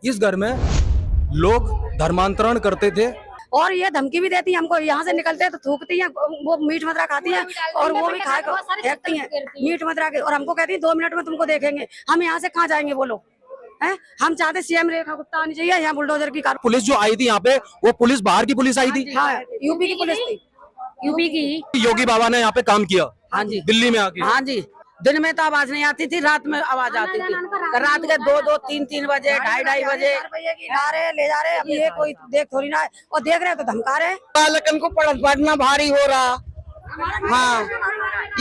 इस घर में लोग धर्मांतरण करते थे और ये धमकी भी देती है हमको। यहाँ से निकलते हैं तो थूकती हैं, वो मीट मदरा खाती हैं और वो भी खा फेंकती हैं मीट मदरा के, और हमको कहती है 2 मिनट में तुमको देखेंगे। हम यहाँ से कहाँ जाएंगे बोलो? हैं? हम चाहते सीएम रेखा गुप्ता आनी चाहिए, यहाँ बुलडोजर की कार। पुलिस जो आई थी यहाँ पे, वो पुलिस बाहर की पुलिस आई थी। हाँ, यूपी की पुलिस थी, यूपी की। योगी बाबा ने यहाँ पे काम किया। हाँ जी, दिल्ली में आके। हाँ जी। दिन में तो आवाज नहीं आती थी, रात में आवाज आती थी। रात के 2-2, 3-3 बजे, 2:30 बजे ला रहे ले जा रहे। अब ये कोई देख थोड़ी ना है, और देख रहे तो धमका रहे। बालकन को पढ़ना भारी हो रहा। हाँ,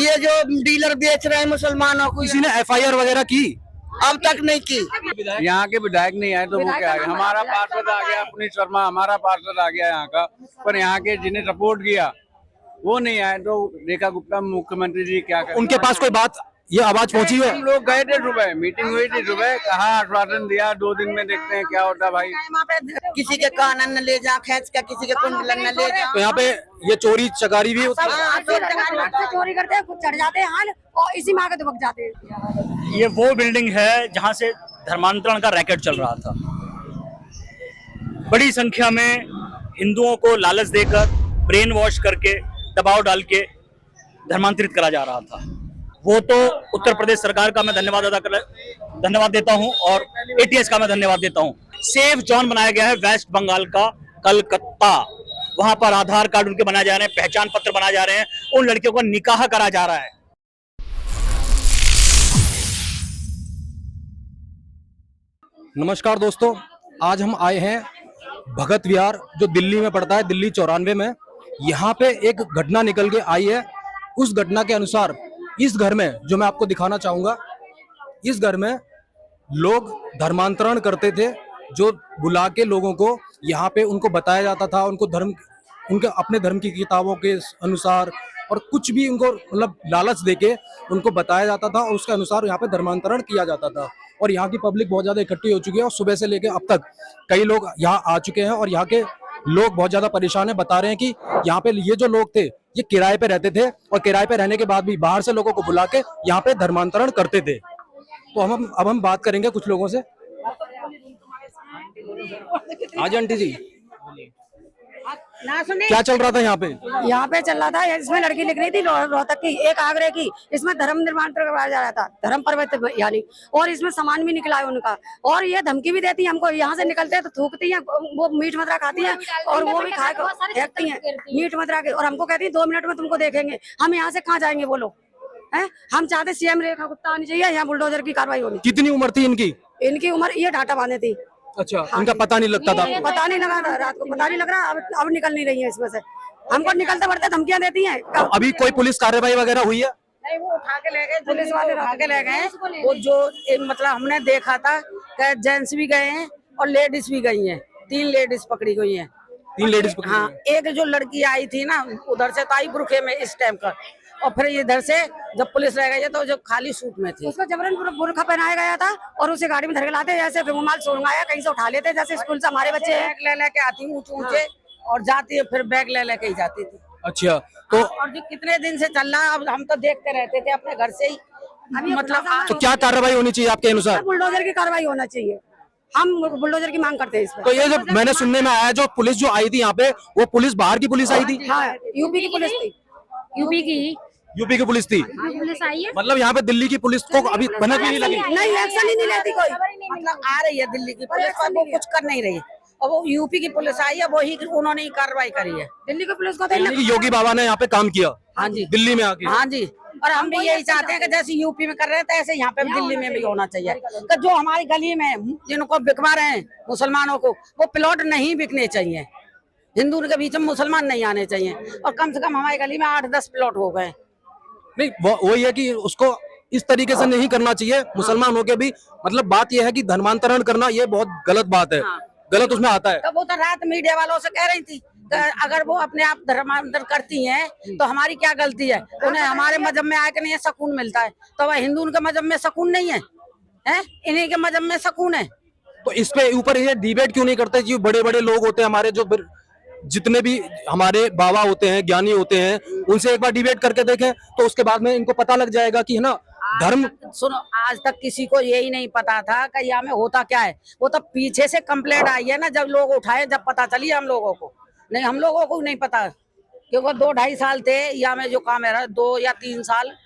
ये जो डीलर बेच रहे हैं मुसलमानों को, किसी ने एफआईआर वगैरह की? अब तक नहीं की। यहाँ के विधायक नहीं आए तो वो क्या है? हमारा पार्षद आ गया, पुनीत शर्मा हमारा पार्षद आ गया यहाँ का, पर यहाँ के जिन्हें सपोर्ट किया वो नहीं आए। तो रेखा गुप्ता मुख्यमंत्री जी क्या करें? उनके पास कोई बात, ये आवाज पहुंची है? हम लोग गए थे सुबह, मीटिंग हुई थी सुबह, कहा आश्वासन दिया 2 दिन में देखते हैं क्या होता भाई। वहाँ पे किसी के कानन न ले जा, खींच के किसी के कुंडलन न ले जा। तो यहाँ पे ये चोरी चकारी भी होती है। चोरी करते हैं, कुछ चढ़ जाते हैं हाल, और इसी माँ के दुबक जाते हैं। ये वो बिल्डिंग है जहां से धर्मांतरण का रैकेट चल रहा था। बड़ी संख्या में हिंदुओं को लालच देकर, ब्रेन वॉश करके, दबाव डाल के धर्मांतरित करा जा रहा था। वो तो उत्तर प्रदेश सरकार का मैं धन्यवाद देता हूं, और एटीएस का मैं धन्यवाद देता हूं। सेफ जोन बनाया गया है वेस्ट बंगाल का कलकत्ता। वहां पर आधार कार्ड उनके बनाए जा रहे हैं, पहचान पत्र बनाए जा रहे हैं, उन लड़कियों का निकाह करा जा रहा है। नमस्कार दोस्तों, आज हम आए हैं भगत विहार, जो दिल्ली में पड़ता है, दिल्ली 94 में। यहाँ पे एक घटना निकल के आई है। उस घटना के अनुसार इस घर में, जो मैं आपको दिखाना चाहूंगा, इस घर में लोग धर्मांतरण करते थे, जो बुला के लोगों को यहाँ पे उनको बताया जाता था, उनको धर्म, उनके अपने धर्म की किताबों के अनुसार, और कुछ भी उनको मतलब लालच देके उनको बताया जाता था, और उसके अनुसार यहाँ पे धर्मांतरण किया जाता था। और यहाँ की पब्लिक बहुत ज्यादा इकट्ठी हो चुकी है, और सुबह से लेके अब तक कई लोग यहाँ आ चुके हैं, और यहाँ के लोग बहुत ज्यादा परेशान है। बता रहे हैं कि यहाँ पे ये जो लोग थे, ये किराए पे रहते थे, और किराए पे रहने के बाद भी बाहर से लोगों को बुला के यहाँ पे धर्मांतरण करते थे। तो अब हम बात करेंगे कुछ लोगों से। आज आंटी जी, ना सुने, क्या चल रहा था यहाँ पे? यहाँ पे चल रहा था, इसमें लड़की लिख रही थी रोहतक की, एक आगरे की। इसमें धर्म निर्माण करवाया जा रहा था, धर्म परिवर्तन यानी, और इसमें सामान भी निकला है उनका। और ये धमकी भी देती है हमको। यहाँ से निकलते हैं तो थूकती हैं, वो मीट मदरा खाती हैं और वो भी खा फेंकती हैं मीट मदरा के, और हमको कहती है 2 मिनट में तुमको देखेंगे। हम यहाँ से कहाँ जाएंगे बोलो? हैं? हम चाहते सीएम रेखा गुप्ता आनी चाहिए, यहाँ बुलडोजर की कार्रवाई होनी। कितनी उम्र थी इनकी? इनकी उम्र ये ढाटा बांधे थी। अच्छा, इनका पता नहीं लगता था? पता नहीं लगा था, रात को पता नहीं लग रहा। अब निकल नहीं रही है इसमें से, हमको निकलते बढ़ते धमकियां देती हैं। अभी कोई पुलिस कार्रवाई वगैरह हुई है? नहीं, वो उठा के ले गए, पुलिस वाले उठा के ले गए। वो जो मतलब हमने देखा था कि जेंट्स भी गए हैं और लेडीज भी गई हैं। 3 लेडीज पकड़ी गई हैं। 3 लेडीज पकड़ी? हाँ, एक जो लड़की आई थी ना, उधर से तो आई बुरखे में इस टाइम का, और फिर इधर से जब पुलिस रह गई है तो जो खाली सूट में थी, उसको जबरन बुरखा पहनाया गया था, और उसे गाड़ी में धर के लाते, जैसे रुमाल सोंगाया कहीं से उठा लेते, जैसे स्कूल से हमारे बच्चे हैं। बैग ले लेके आती ऊंचे और जाती है, फिर बैग ले लेके ही जाती थी। अच्छा, तो और जो कितने दिन से चल रहा है, अब हम तो देखते रहते थे अपने घर से ही। मतलब तो क्या कार्रवाई होनी चाहिए आपके अनुसार? बुलडोजर की कार्रवाई होना चाहिए, हम बुलडोजर की मांग करते हैं इस पर। तो ये जो मैंने सुनने में आया, जो पुलिस जो आई थी यहाँ पे, वो पुलिस बाहर की पुलिस आई थी? हाँ, यूपी की पुलिस थी, यूपी की यूपी की पुलिस थी? पुलिस आई है। मतलब यहाँ पे दिल्ली की पुलिस को अभी भनक भी नहीं लगी? नहीं, एक्शन ही नहीं लेती कोई। मतलब आ रही है दिल्ली की पुलिस, पर वो कुछ कर नहीं रही है, और वो यूपी की पुलिस आई है, वही उन्होंने ही कार्रवाई करी है। दिल्ली की पुलिस को तो यानी कि योगी बाबा ने यहाँ पे काम किया? हाँ जी, दिल्ली में आके? हाँ जी। और हम भी यही चाहते हैं कि जैसे यूपी में कर रहे हैं, तो ऐसे यहाँ पे भी दिल्ली में भी होना चाहिए। तो जो हमारी गली में जिनको बिकवा रहे हैं मुसलमानों को, वो प्लॉट नहीं बिकने चाहिए। हिंदू के बीच में मुसलमान नहीं आने चाहिए, और कम से कम हमारी गली में 8-10 प्लॉट हो गए। नहीं, वही है कि उसको इस तरीके से नहीं करना चाहिए, मुसलमान होके भी। मतलब बात यह है कि धर्मांतरण करना ये बहुत गलत बात है, गलत उसमें आता है। तो वो तो रात मीडिया वालों से कह रही थी कि अगर वो अपने आप धर्मांतर करती हैं तो हमारी क्या गलती है? उन्हें हमारे मजहब में आके नहीं सकून मिलता है, तो वह हिंदू के मजहब में सकून नहीं है, हैं? इन्हीं के मजहब में सकून है। तो इस पे ऊपर ये डिबेट क्यों नहीं करते? जो बड़े बड़े लोग होते हैं हमारे, जो जितने भी हमारे बाबा होते हैं, ज्ञानी होते हैं, उनसे एक बार डिबेट करके देखें, तो उसके बाद में इनको पता लग जाएगा कि है ना, धर्म सुनो, आज तक किसी को यही नहीं पता था कि यहाँ में होता क्या है। वो तो पीछे से कंप्लेंट आई है ना, जब लोग उठाए, जब पता चली हम लोगों को। नहीं, हम लोगों को नहीं पता, क्योंकि 2-2.5 साल थे यहाँ में जो काम है, 2 या 3 साल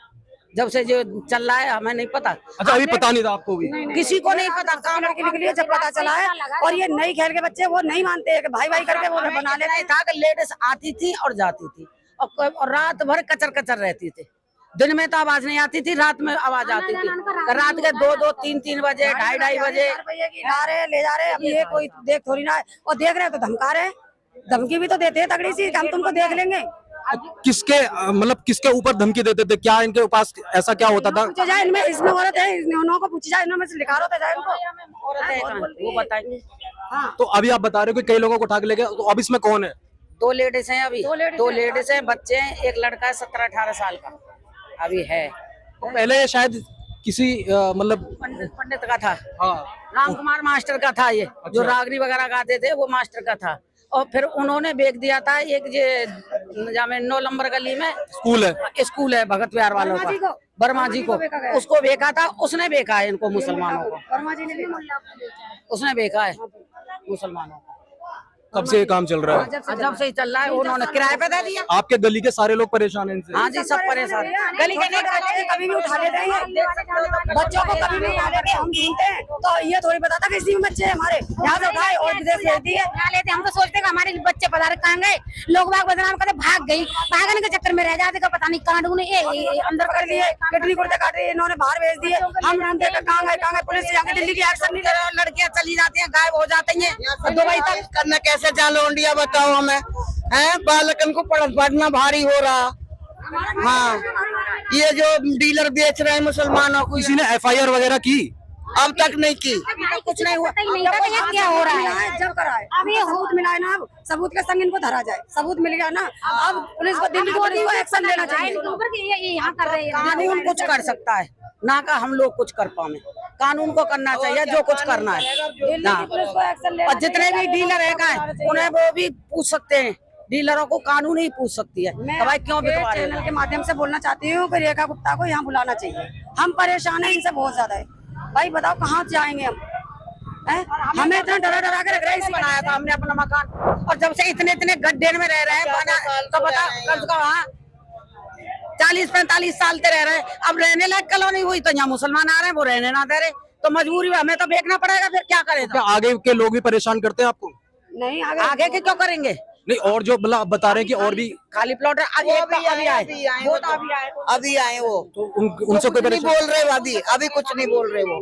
जब से जो चल रहा है, हमें नहीं पता। अच्छा, अभी पता नहीं था आपको भी? किसी को नहीं पता, काम लड़की निकली है जब पता चला है। और ये नई खेल के बच्चे वो नहीं मानते हैं कि भाई भाई करके वो बना लेते था कि लेडीज आती थी और जाती थी, और रात भर कचर कचर रहती थी। दिन में तो आवाज नहीं आती थी, रात में आवाज आती थी। रात के 2-2, 3-3 बजे, 2:30 बजे ला रहे ले जा रहे। अब ये कोई देख थोड़ी ना है, और देख रहे तो धमका रहे। धमकी भी तो देते हैं तगड़ी सी, हम तुमको देख लेंगे। किसके मतलब किसके ऊपर धमकी देते थे? क्या इनके पास ऐसा क्या होता था? पूछा जाए इनमें, इसमें औरत है, इन्हों को पूछा जाए, इनमें से लिखा होता जाए उनको। औरत है कहाँ? वो बताएंगे। हाँ, तो अभी आप बता रहे हो कि कई लोगों को उठा के ले गए, तो अब इसमें कौन है? 2 लेडीज हैं अभी, 2 लेडीज हैं, बच्चे हैं, एक लड़का है 17-18 साल का अभी है। तो पहले ये शायद किसी मतलब पंडित का था, हाँ, राम कुमार मास्टर का था ये, जो रागनी वगैरह गाते थे, वो मास्टर का था। और फिर उन्होंने बेच दिया था एक ये 9 नंबर गली में स्कूल है भगत विहार वालों का, वर्मा जी को, उसको बेचा था। उसने बेचा है इनको, मुसलमानों को। वर्मा जी ने उसने बेचा है मुसलमानों को। कब से ये काम चल रहा है? जब से ही चल रहा है, उन्होंने किराए पे दे दिया। आपके गली के सारे लोग परेशान हैं इनसे? हाँ जी, सब परेशान। गली के बच्चे कभी भी उठा लेते हैं, बच्चों को कभी भी उठा लेते हैं, हम ढूंढते हैं तो ये थोड़ी पता था कि इसी में बच्चे हमारे यहाँ से उठाए और विदेश भेज दिए। उठा लेते, हम तो सोचते कि हमारे बच्चे पता कहाँ गए, लोग बाग बदनाम करते, भाग गई, भागने के चक्कर में रह जाते का पता नहीं कहाँ ढूंढे, अंदर पकड़ लिए, कटनी कुर्ते काट दिए, इन्होंने बाहर भेज दिए। हम ढूंढते कहाँ गए, पुलिस से जाके दिल्ली की एक्शन नहीं ले रहे। लड़कियां चली जाती हैं, गायब हो जाती हैं। दुबई तक करना कैसे चालो इंडिया, बताओ हमें। हैं, बालकन को पढ़ना भारी हो रहा। हाँ, ये जो डीलर बेच रहे हैं मुसलमानों को, किसी ने FIR वगैरह की? अब तक नहीं की। कुछ नहीं हुआ। नहीं था कि ये क्या हो रहा है। जब कराए अब ये सबूत मिला है ना, अब सबूत के संग इनको धरा जाए। सबूत मिल गया ना, अब पुलिस को दिल्ली को एक्शन लेना चाहिए। यहाँ कर रहे हैं, कानून कुछ कर सकता है ना, का हम लोग कुछ कर पाए। कानून को करना चाहिए जो कुछ करना है ना। और जितने भी डीलर है उन्हें वो भी पूछ सकते हैं, डीलरों को कानून ही पूछ सकती है तो भाई क्यों बिकवा रहे हो। चैनल के माध्यम से बोलना चाहती हूँ कि रेखा गुप्ता को यहाँ बुलाना चाहिए। हम परेशान हैं इनसे बहुत ज्यादा है। भाई बताओ कहाँ जाएंगे हम? हमें इतना डरा के रख रहे हैं। बनाया था हमने अपना मकान, और जब से इतने गड्ढे में रह रहे हैं तो बता कम से कम, हाँ 40-45 साल से रह रहे हैं। अब रहने लायक कॉलोनी हुई तो यहाँ मुसलमान आ रहे हैं, वो रहने ना दे रहे, तो मजबूरी हमें तो बेचना पड़ेगा। फिर क्या करें? क्या आगे के लोग भी परेशान करते हैं आपको? नहीं, आगे के क्यों करेंगे? नहीं, और जो मतलब आप बता रहे हैं कि और भी खाली प्लॉट है, अभी आए वो वो तो उनसे कोई नहीं परेशान? बोल रहे, अभी कुछ नहीं बोल रहे वो।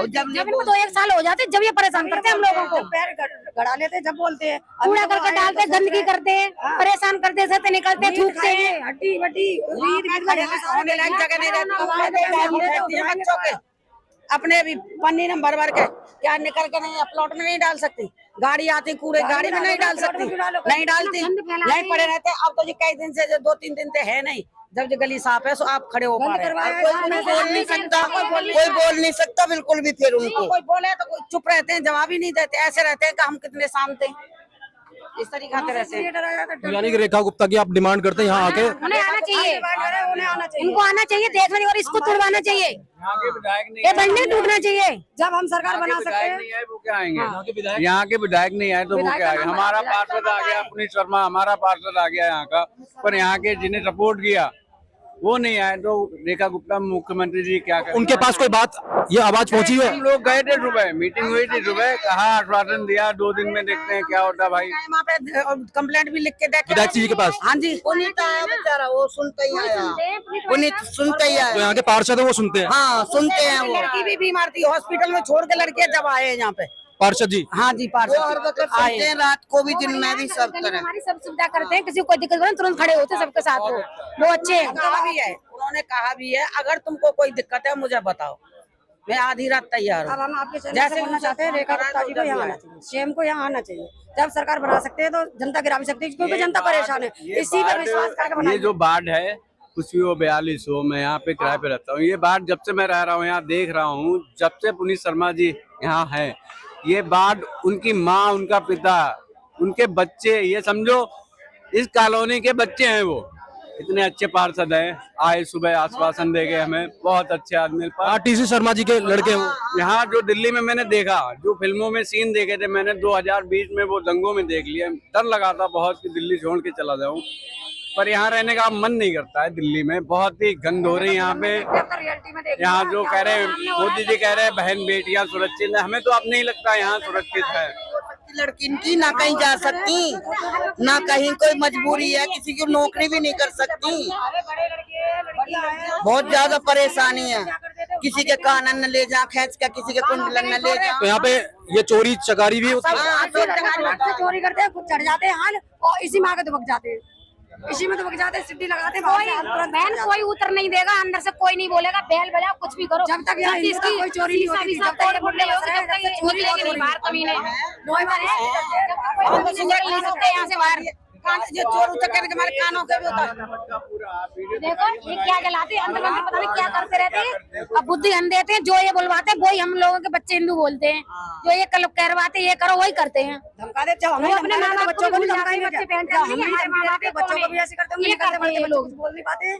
जब इनको 2-1 साल हो जाते, जब ये परेशान करते हैं हम लोगों को, पैर गड़ा लेते जब बोलते हैं, कूड़ा करके डालते, गंदगी करते हैं, परेशान करते, से निकलते, थूकते हैं। हड्डी बड्डी होने लायक जगह नहीं रहती है बच्चों के। अपने भी पन्नी नंबर भर के क्या निकल के नहीं प्लॉट में नहीं डाल सकती। गाड़ी आती कूड़े गाड़ी में नहीं डाल सकती, नहीं डालती, नहीं पड़े रहते। अब तो ये कई दिन से 2-3 दिन से है नहीं, जब ये गली साफ है तो आप खड़े हो पा रहे हैं। कोई बोल नहीं सकता, कोई बोल नहीं सकता बिल्कुल भी। फिर उनको कोई बोले तो कोई चुप रहते हैं, जवाब ही नहीं देते। ऐसे रहते हैं कि हम कितने शांत हैं, इस तरीके से रहते हैं। यानी कि रेखा गुप्ता की आप डिमांड करते हैं यहाँ आके? उन्हें आना चाहिए, उन्हें आना चाहिए, इनको आना चाहिए, देखने और इसको तुड़वाना चाहिए, यहाँ के विधायक नहीं ये बिल्डिंग टूटना चाहिए। जब हम सरकार बना सकते विधायक हैं। नहीं आए वो क्या आएंगे? यहाँ के विधायक नहीं आए तो वो क्या आएंगे? हमारा पार्षद आ गया, पुनीत शर्मा हमारा पार्षद आ गया यहाँ का, पर यहाँ के जिन्हें सपोर्ट किया वो नहीं आए तो रेखा गुप्ता मुख्यमंत्री जी क्या करें? उनके पास कोई बात, ये आवाज पहुंची है? हम लोग गए थे सुबह, मीटिंग हुई थी सुबह, कहा आश्वासन दिया 2 दिन में देखते हैं क्या होता है। भाई वहाँ पे कंप्लेंट भी लिख के दे विधायक जी के पास? हाँ जी, पुनीत आया बेचारा, वो सुनते ही आया, पुनीत सुनते ही जो आया। यहाँ के पार्षद है वो सुनते हैं? हाँ सुनते हैं वो। लड़की भी बीमार थी, हॉस्पिटल में छोड़ के लड़के जब आए यहाँ पे। पार्षद जी? हाँ जी, वो हर वक्त पार्षद सुनते हैं, रात को भी दिन में भी, सब तरह। हमारी सब सुविधा करते हैं, किसी को कोई दिक्कत हो तुरंत खड़े होते हैं सबके साथ। वो अच्छे हैं। कहा भी है, उन्होंने कहा भी है, अगर तुमको कोई दिक्कत है मुझे बताओ, मैं आधी रात तैयार अब हूँ। हम आपके चैनल से बोलना चाहते हैं, रेखा गुप्ता जी को यहाँ आना चाहिए, सीएम को यहाँ आना चाहिए। जब सरकार बना सकते हैं तो जनता गिरा भी सकती है, क्योंकि जनता परेशान है। इसी पर विश्वास करके ये बनाइए। जो वार्ड है कुछ 42 हो, मैं यहाँ पे किराए पे रहता हूँ। ये वार्ड जब से मैं रह रहा हूँ यहाँ देख रहा हूँ, जब से पुनीत शर्मा जी यहाँ है, ये वार्ड उनकी माँ, उनका पिता, उनके बच्चे, ये समझो इस कॉलोनी के बच्चे हैं वो। इतने अच्छे पार्षद हैं, आए सुबह आश्वासन दे गए हमें, बहुत अच्छे आदमी। टीसी शर्मा जी के लड़के हैं वो। यहाँ जो दिल्ली में मैंने देखा, जो फिल्मों में सीन देखे थे मैंने 2020 में वो दंगों में देख लिया, डर लगा था बहुत कि दिल्ली छोड़ के चला जाऊं, पर यहाँ रहने का मन नहीं करता है। दिल्ली में बहुत ही गंद हो रही है यहाँ पे। यहाँ जो कह रहे मोदी जी कह रहे हैं बहन बेटियां सुरक्षित है, हमें तो अब नहीं लगता यहाँ सुरक्षित है। लड़की इनकी ना कहीं जा सकती, ना कहीं कोई मजबूरी है, किसी की नौकरी भी नहीं कर सकती। बहुत ज्यादा परेशानी है, किसी के कानन न ले जा खींच के, किसी के कुंडलन न ले जा। तो यहाँ पे ये चोरी चकारी भी होती है। चोरी करते हैं, खुद चढ़ जाते हैं हाल, और इसी में आगे दुबक जाते हैं, इसी में दुबक जाते हैं, सिद्धि लगाते हैं। बहन कोई उतर नहीं देगा, अंदर से कोई नहीं बोलेगा, बेल बजाओ कुछ भी करो, जब तक यहाँ इसका कोई चोरी नहीं होती, जब तक ये मुंडे बस रहे हैं, चोरी नहीं बाहर कमीने हम निकल नहीं सकते यहाँ से बाहर। जो चोर उतर के हमारे कानों के भी होता है। देखो ये क्या जलाते हैं, अंदर अंदर पता नहीं क्या करते रहते हैं, अब बुद्धि हम देते हैं, जो ये बुलवाते हैं वही हम लोगों के बच्चे हिंदू बोलते हैं, जो ये करवाते ये करो वही करते हैं। धमका दे, जब हमें अपने माँ बाप बच्चों को नहीं धमकाएंगे, बच्चे पहनते जब नहीं, हम हमारे माँ बाप बच्चों को भी ऐसे करते होंगे, ये निकलते करते हैं बच्चे लोग। बोल नहीं पाते हैं।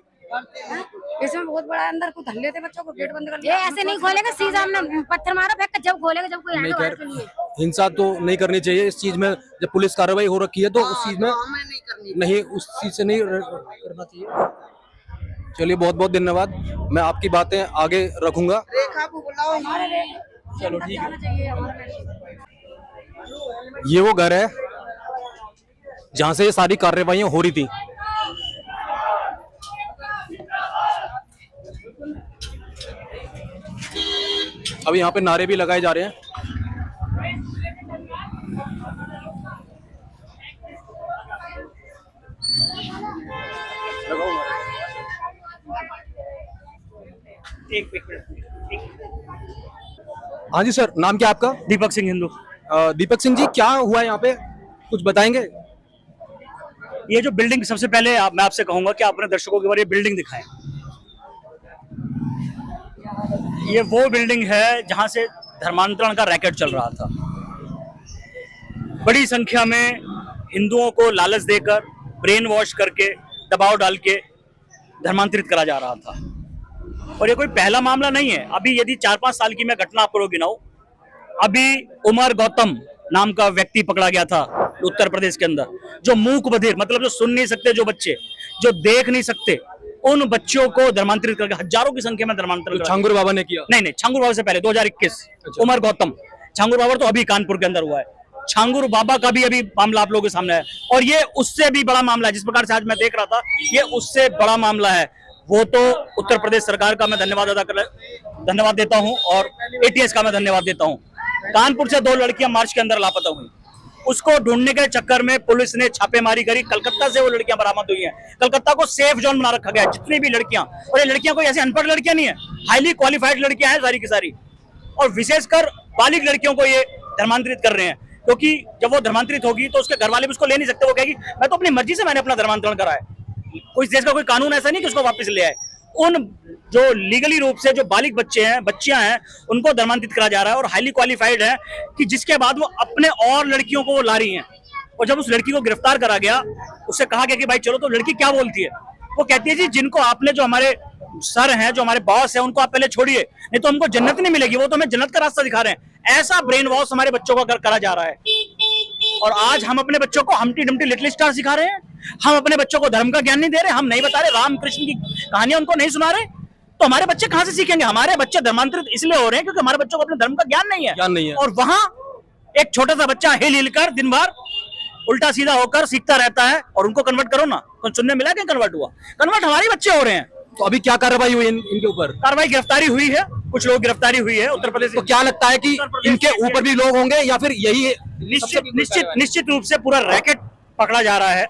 इसमें बहुत बड़ा अंदर कुछ धल लेते बच्चों को, गेट बंद कर ये ऐसे नहीं खोलेगा, सीधा हमने पत्थर मारा फेंक के, जब खोलेगा जब कोई नहीं आएगा खैर, बाहर के लिए। हिंसा तो नहीं करनी चाहिए इस चीज में। जब पुलिस कार्रवाई हो रखी है तो उस चीज में नहीं, उस चीज से नहीं करना चाहिए। चलिए बहुत बहुत धन्यवाद, मैं आपकी बातें आगे रखूंगा। रेखा को बुलाओ। चलो ठीक है। ये वो घर है जहां से ये सारी कार्रवाइयां हो रही थी। अभी यहाँ पे नारे भी लगाए जा रहे हैं। हाँ जी सर, नाम क्या आपका? दीपक सिंह हिंदू। दीपक सिंह जी, क्या हुआ यहाँ पे, कुछ बताएंगे? ये जो बिल्डिंग, सबसे पहले मैं आपसे कहूंगा कि आप अपने दर्शकों के बारे में बिल्डिंग दिखाएं। ये वो बिल्डिंग है जहां से धर्मांतरण का रैकेट चल रहा था। बड़ी संख्या में हिंदुओं को लालच देकर, ब्रेन वॉश करके, दबाव डाल के धर्मांतरित करा जा रहा था। और ये कोई पहला मामला नहीं है। अभी यदि 4-5 साल की मैं घटना आपको गिनाऊं, अभी उमर गौतम नाम का व्यक्ति पकड़ा गया था उत्तर प्रदेश के अंदर, जो मूक बधिर, मतलब जो सुन नहीं सकते, जो बच्चे जो देख नहीं सकते, उन बच्चों को धर्मांतरित करके हजारों की संख्या में धर्मांतरित। छांगुर बाबा ने किया? नहीं, छांगुर बाबा से पहले 2021। उमर गौतम, छांगुर बाबा तो अभी कानपुर के अंदर हुआ है। छांगुर बाबा का भी अभी मामला आप लोगों के सामने है, और ये उससे भी बड़ा मामला है। जिस प्रकार से आज मैं देख रहा था, ये उससे बड़ा मामला है। वो तो उत्तर प्रदेश सरकार का मैं धन्यवाद देता हूं, और एटीएस का मैं धन्यवाद देता हूं। कानपुर से 2 लड़कियां मार्च के अंदर लापता हुई, उसको ढूंढने के चक्कर में पुलिस ने छापेमारी करी। कलकत्ता से वो लड़कियां बरामद हुई हैं। कलकत्ता को सेफ जोन बना रखा गया है। जितनी भी लड़कियां, और ये लड़कियां कोई ऐसी अनपढ़ लड़कियां नहीं है, हाईली क्वालिफाइड लड़कियां हैं सारी की सारी, और विशेषकर बालिग लड़कियों को ये धर्मांतरित कर रहे हैं। क्योंकि जब वो धर्मांतरित होगी तो उसके घर वाले भी उसको ले नहीं सकते। वो कहेगी मैं तो अपनी मर्जी से मैंने अपना धर्मांतरण करा है। कोई देश का कोई कानून ऐसा नहीं कि उसको वापस ले आए। उन जो लीगली रूप से जो बालिग बच्चे हैं, बच्चियां हैं, उनको धर्मांतरित करा जा रहा है, और हाईली क्वालिफाइड है कि जिसके बाद वो अपने और लड़कियों को वो ला रही हैं। और जब उस लड़की को गिरफ्तार करा गया, उससे कहा गया कि भाई चलो, तो लड़की क्या बोलती है? वो कहती है जी, जिनको आपने, जो हमारे सर हैं, जो हमारे बॉस हैं, उनको आप पहले छोड़िए, नहीं तो हमको जन्नत नहीं मिलेगी। वो तो हमें जन्नत का रास्ता दिखा रहे हैं। ऐसा ब्रेन वॉश हमारे बच्चों का करा जा रहा है। और आज हम अपने बच्चों को हमटी डमटी लिटिल स्टार सिखा रहे हैं। हम अपने बच्चों को धर्म का ज्ञान नहीं दे रहे, हम नहीं बता रहे, राम कृष्ण की कहानियां उनको नहीं सुना रहे, तो हमारे बच्चे कहां से सीखेंगे? हमारे बच्चे धर्मांतरित इसलिए हो रहे हैं क्योंकि हमारे बच्चों को अपने धर्म का ज्ञान नहीं है। और वहां एक छोटा सा बच्चा हिल हिल कर दिन भर उल्टा सीधा होकर सीखता रहता है, और उनको कन्वर्ट करो ना, तो सुनने मिला कि कन्वर्ट हुआ? कन्वर्ट हमारे बच्चे हो रहे हैं। तो अभी क्या कार्रवाई हुई इनके ऊपर? कार्रवाई, गिरफ्तारी हुई है, कुछ लोग गिरफ्तारी हुई है उत्तर प्रदेश। तो क्या लगता है कि इनके ऊपर भी लोग होंगे, या फिर यही? निश्चित रूप से पूरा रैकेट पकड़ा जा रहा है।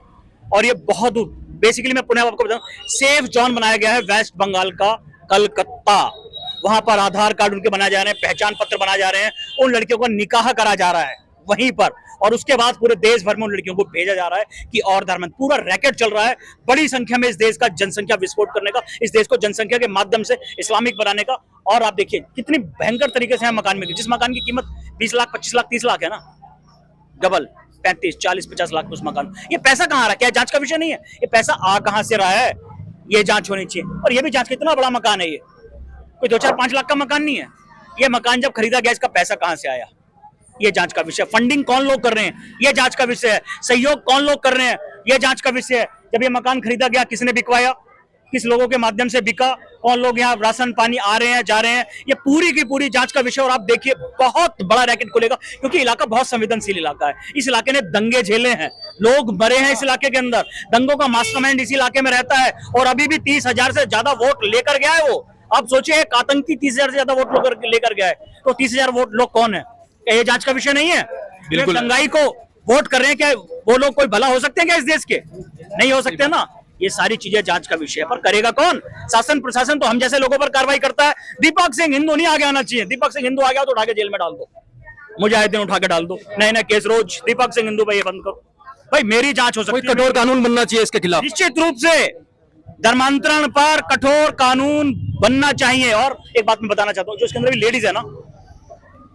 और ये बहुत बेसिकली, मैं पुनः आपको बताऊं, सेफ जोन बनाया गया है वेस्ट बंगाल का कलकत्ता। वहां पर आधार कार्ड उनके बनाए जा रहे हैं, पहचान पत्र बनाए जा रहे हैं, उन लड़कियों का निकाह करा जा रहा है वहीं पर, और उसके बाद पूरे देश भर में उन लड़कियों को भेजा जा रहा है कि और धर्म। पूरा रैकेट चल रहा है बड़ी संख्या में, इस देश का जनसंख्या विस्फोट करने का, इस देश को जनसंख्या के माध्यम से इस्लामिक बनाने का। और आप देखिए कितनी भयंकर तरीके से मकान में, जिस मकान की कीमत 20 लाख, 25 लाख, 30 लाख है ना, डबल 35, 40, 50 लाख उस मकान, ये पैसा कहाँ आ रहा है? क्या जांच का विषय नहीं है? ये पैसा आ कहाँ से रहा है, ये जांच होनी चाहिए। और ये भी जांच, कितना बड़ा मकान है ये, कोई 2-4-5 लाख का मकान नहीं है। ये मकान जब खरीदा गया, इसका पैसा कहाँ से आया, ये जांच का विषय। फंडिंग कौन लोग कर रहे हैं, ये जांच का विषय है। सहयोग कौन लोग कर रहे हैं, ये जांच का विषय है। जब ये मकान खरीदा गया, किसने बिकवाया, किस लोगों के माध्यम से बिका, कौन लोग यहाँ राशन पानी आ रहे हैं जा रहे हैं, ये पूरी की पूरी जांच का विषय। और आप देखिए बहुत बड़ा रैकेट खुलेगा, क्योंकि इलाका बहुत संवेदनशील इलाका है। इस इलाके ने दंगे झेले हैं, लोग मरे हैं इस इलाके के अंदर, दंगों का मास्टरमाइंड इस इलाके में रहता है। और अभी भी 30,000 से ज्यादा वोट लेकर गया है वो। आप सोचिए, एक आतंकी 30,000 से ज्यादा वोट लेकर गया है, तो 30,000 वोट लोग कौन है? क्या ये जांच का विषय नहीं है? बिल्कुल। दंगाई को वोट कर रहे हैं, क्या वो लोग कोई भला हो सकते हैं क्या इस देश के? नहीं हो सकते ना। ये सारी चीजें जांच का विषय है, पर करेगा कौन? शासन प्रशासन तो हम जैसे लोगों पर कार्रवाई करता है। दीपक सिंह हिंदू नहीं आगे आना चाहिए। दीपक सिंह हिंदू आ गया तो उठा के जेल में डाल दो, मुजाहिदीन उठा के डाल दो, नए नए केस रोज। दीपक सिंह हिंदू भाई ये बंद करो भाई, मेरी जांच हो कोई सकती है। कठोर कानून बनना चाहिए इसके खिलाफ। निश्चित रूप से धर्मांतरण पर कठोर कानून बनना चाहिए। और एक बात मैं बताना चाहता हूँ, जो इसके अंदर भी लेडीज है ना,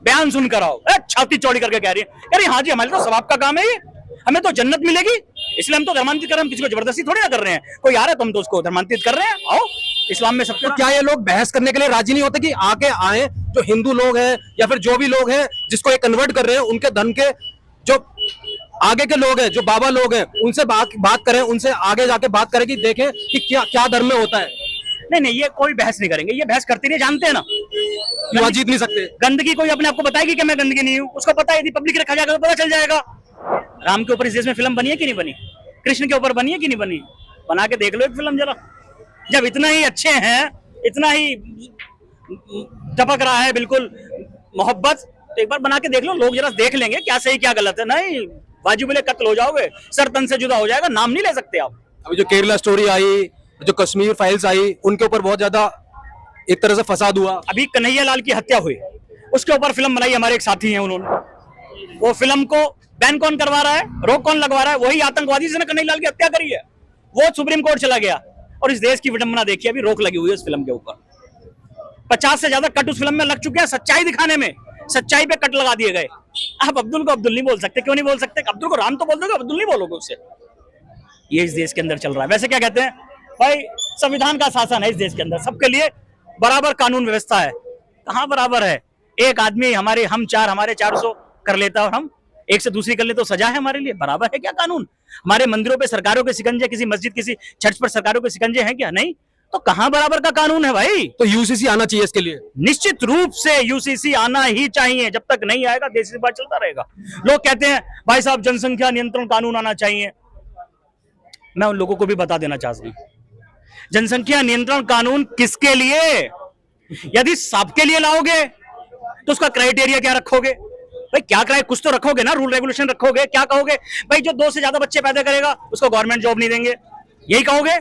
बयान सुनकर आओ, छाती चौड़ी करके कह रही है, अरे हाँ जी हमारे तो सवाब का काम है ये, हमें तो जन्नत मिलेगी, इसलिए हम तो धर्मांतरित कर रहे हैं। हम किसी को जबरदस्ती थोड़ी ना कर रहे हैं, कोई आ रहा है तो हम तो उसको धर्मांतरित कर रहे हैं। आओ, इस्लाम में सबके। तो क्या ये लोग बहस करने के लिए राजी नहीं होते कि आके आए जो हिंदू लोग हैं या फिर जो भी लोग हैं जिसको ये कन्वर्ट कर रहे हैं, उनके धर्म के जो आगे के लोग हैं, जो बाबा लोग हैं, उनसे बात करें, उनसे आगे जाके बात करें कि देखें कि क्या क्या धर्म में होता है। नहीं, ये कोई बहस नहीं करेंगे, ये बहस करते नहीं, जानते हैं ना क्यों जीत नहीं सकते? गंदगी कोई अपने आपको बताएगी कि मैं गंदगी नहीं हूँ, उसको पता है। यदि पब्लिक रखा जाएगा तो पता चल जाएगा। राम के ऊपर इस देश में फिल्म बनी है कि नहीं बनी? कृष्ण के ऊपर बनी है कि नहीं बनी? बना के देख लो एक फिल्म जरा। जब इतना ही अच्छे हैं, इतना ही टपक रहा है बिल्कुल मोहब्बत, तो एक बार बना के देख लो, लोग जरा देख लेंगे क्या सही क्या गलत है। नहीं, बाजू मिले कत्ल हो जाओगे, सर तन से जुदा हो जाएगा, नाम नहीं ले सकते आप। अभी जो केरला स्टोरी आई, जो कश्मीर फाइल्स आई, उनके ऊपर बहुत ज्यादा एक तरह से फसाद हुआ। अभी कन्हैया लाल की हत्या हुई, उसके ऊपर फिल्म बनाई, हमारे एक साथी हैं उन्होंने। वो फिल्म को बैन कौन करवा रहा है, रोक कौन लगवा रहा है? वही आतंकवादी जिसने कन्हैया लाल की हत्या करी है, वो सुप्रीम कोर्ट चला गया। और इस देश की विडंबना देखिए, अभी रोक लगी हुई है उस फिल्म के ऊपर। 50 से ज्यादा कट उस फिल्म में लग चुके हैं, सच्चाई दिखाने में, सच्चाई पे कट लगा दिए गए। आप अब्दुल को अब्दुल नहीं बोल सकते, क्यों नहीं बोल सकते? अब्दुल को राम तो बोल दोगे, अब्दुल नहीं बोलोगे उससे। ये इस देश के अंदर चल रहा है। वैसे क्या कहते हैं भाई, संविधान का शासन है इस देश के अंदर, सबके लिए बराबर कानून व्यवस्था है। कहाँ बराबर है? एक आदमी हमारे, हम 4, हमारे 400 कर लेता है और हम एक से दूसरी कर ले तो सजा है हमारे लिए? बराबर है क्या कानून? हमारे मंदिरों पे सरकारों के शिकंजे, किसी मस्जिद किसी चर्च पर सरकारों के शिकंजे हैं क्या? नहीं। तो कहां बराबर का कानून है भाई? तो यूसीसी आना चाहिए इसके लिए। निश्चित रूप से यूसीसी आना ही चाहिए। जब तक नहीं आएगा देश से बात चलता रहेगा। लोग कहते हैं भाई साहब जनसंख्या नियंत्रण कानून आना चाहिए। मैं उन लोगों को भी बता देना चाहता हूं, जनसंख्या नियंत्रण कानून किसके लिए? यदि सबके लिए लाओगे तो उसका क्राइटेरिया क्या रखोगे भाई? क्या क्राइटेरिया, कुछ तो रखोगे ना, रूल रेगुलेशन रखोगे। क्या कहोगे भाई, जो 2 से ज्यादा बच्चे पैदा करेगा उसको गवर्नमेंट जॉब नहीं देंगे, यही कहोगे?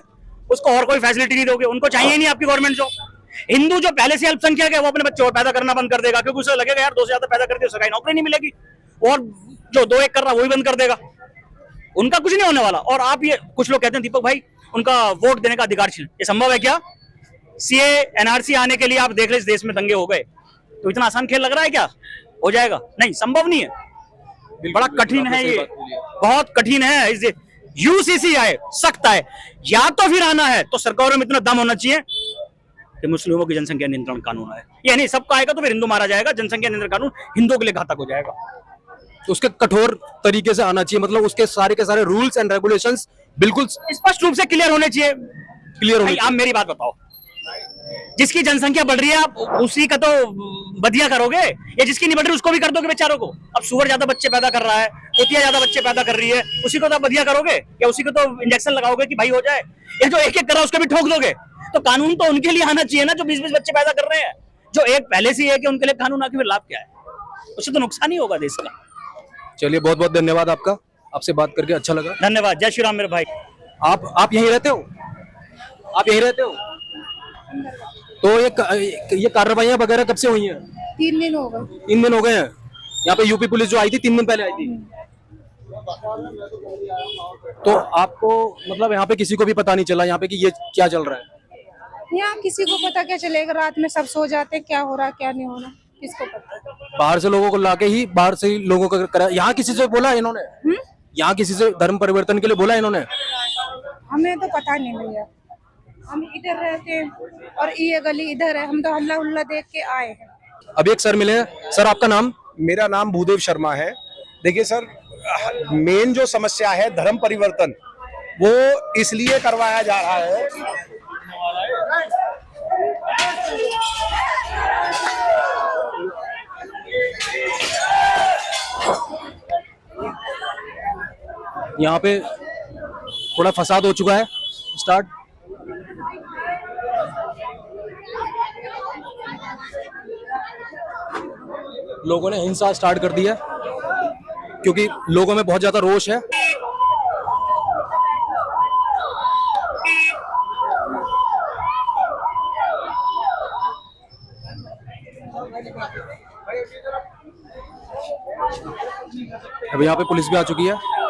उसको और कोई फैसिलिटी नहीं दोगे? उनको चाहिए नहीं आपकी गवर्नमेंट जॉब। हिंदू जो पहले से अल्पसंख्यक है, वो अपने बच्चे और पैदा करना बंद कर देगा, क्योंकि उसे लगेगा यार 2 से ज्यादा पैदा करते सरकारी नौकरी नहीं मिलेगी, और जो 2-1 कर रहा वो भी बंद कर देगा। उनका कुछ नहीं होने वाला। और आप ये, कुछ लोग कहते हैं दीपक भाई उनका वोट देने का अधिकार छीन, ये संभव है क्या? सीए एनआरसी आने के लिए आप देख रहे इस देश में दंगे हो गए, तो इतना आसान खेल लग रहा है क्या? हो जाएगा? नहीं, संभव नहीं है, बड़ा कठिन है ये, बहुत कठिन है। इस यूसीसी आए, सख्त आए, या तो फिर आना है तो सरकारों में इतना दम होना चाहिए कि मुस्लिमों की जनसंख्या नियंत्रण कानून आए। ये नहीं, सबका आएगा तो फिर हिंदू मारा जाएगा, जनसंख्या नियंत्रण कानून हिंदुओं के लिए घातक हो जाएगा। तो उसके कठोर तरीके से आना चाहिए, मतलब उसके सारे के सारे रूल्स एंड रेगुलेशंस बिल्कुल स्पष्ट रूप से क्लियर होने चाहिए। क्लियर होने। आप मेरी बात बताओ, जिसकी जनसंख्या बढ़ रही है आप उसी का तो बदिया करोगे, या जिसकी नहीं बढ़ रही उसको भी कर दोगे बेचारों को? अब सुअर ज्यादा बच्चे पैदा कर रहा है, कुतिया ज्यादा बच्चे पैदा कर रही है, उसी को तो आप बदिया करोगे, या उसी को तो इंजेक्शन लगाओगे कि भाई हो जाए? या जो 1-1 कर रहा है उसको भी ठोक दोगे? तो कानून तो उनके लिए आना चाहिए ना जो 20-20 बच्चे पैदा कर रहे हैं। जो एक पहले से ही है कि उनके लिए कानून आके फिर लाभ क्या है? उससे तो नुकसान ही होगा देश का। चलिए, बहुत बहुत धन्यवाद आपका, आपसे बात करके अच्छा लगा। धन्यवाद। जय श्री राम मेरे भाई। आप यहीं रहते हो? आप यहीं रहते हो? तो ये कार्रवाइयां वगैरह कब से हुई हैं? 3 दिन हो गए। 3 दिन हो गए हैं। यहाँ पे यूपी पुलिस जो आई थी 3 दिन पहले आई थी। तो आपको मतलब यहाँ पे किसी को भी पता नहीं चला यहाँ पे कि ये क्या चल रहा है? यहाँ किसी को पता क्या चलेगा, रात में सब सो जाते, क्या हो रहा क्या नहीं हो रहा। किसको पता है? बाहर से लोगों को लाके ही बाहर से ही लोगों को करा। यहाँ किसी से बोला इन्होंने? यहाँ किसी से धर्म परिवर्तन के लिए बोला इन्होंने? हमें तो पता नहीं भैया, हम इधर रहते हैं और ये गली इधर है, हम तो हल्ला उल्ला देख के आए हैं। अभी एक सर मिले हैं। सर आपका नाम? मेरा नाम भूदेव शर्मा है। देखिए सर, मेन जो समस्या है धर्म परिवर्तन, वो इसलिए करवाया जा रहा है। यहाँ पे थोड़ा फसाद हो चुका है स्टार्ट। लोगों ने हिंसा स्टार्ट कर दी है क्योंकि लोगों में बहुत ज्यादा रोष है। अब यहाँ पे पुलिस भी आ चुकी है।